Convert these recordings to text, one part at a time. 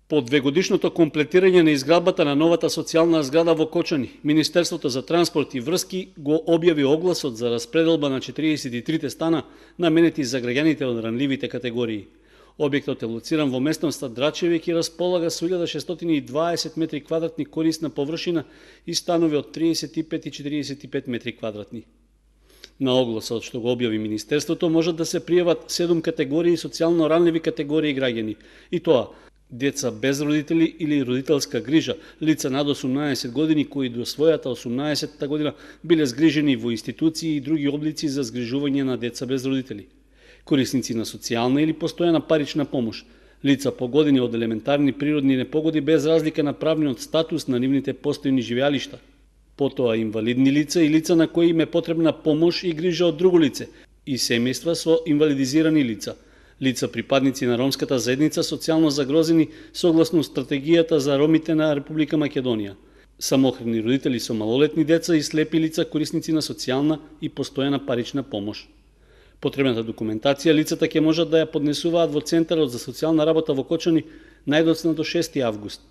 По двегодишното комплетирање на изградбата на новата социјална зграда во Кочани, Министерството за транспорт и врски го објави огласот за распределба на 43 стана наменети за граѓаните од ранливите категории. Објектот е лоциран во местноста Драчевик и располага со 1620 метри квадратни корисна површина и станови од 35 и 45 метри квадратни. На огласот што го објави Министерството можат да се пријават 7 категории социјално ранливи категории граѓани, и тоа деца без родители или родителска грижа, лица над 18 години кои до својата 18-та година биле згрижени во институции и други облици за згрижување на деца без родители, корисници на социјална или постојана парична помош, лица погодени од елементарни природни непогоди без разлика на правниот статус на нивните постојни живеалишта, потоа инвалидни лица и лица на кои им е потребна помош и грижа од друго лице, и семејства со инвалидизирани лица, лица припадници на ромската заедница социјално загрозени согласно стратегијата за ромите на Република Македонија, самохрани родители со малолетни деца и слепи лица корисници на социјална и постојана парична помош. Потребната документација лицата ќе можат да ја поднесуваат во Центарот за социјална работа во Кочани најдоцна до 6 август.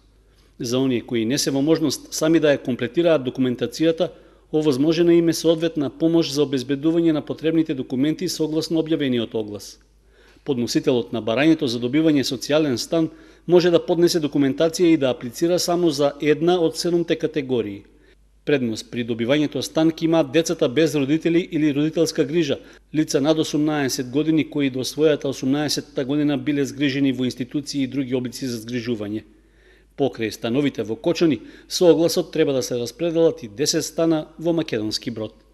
За оние кои не се во можност сами да ја комплетираат документацијата, овозможена им е соодветна помош за обезбедување на потребните документи согласно објавениот оглас. Подносителот на барањето за добивање социјален стан може да поднесе документација и да аплицира само за една од 7 категории. Предност при добивањето стан ќе имаат децата без родители или родителска грижа, лица над 18 години кои до својата 18-та година биле згрижени во институции и други облици за згрижување. Покрај становите во Кочани, со огласот треба да се распределат и 10 стана во Македонски Брод.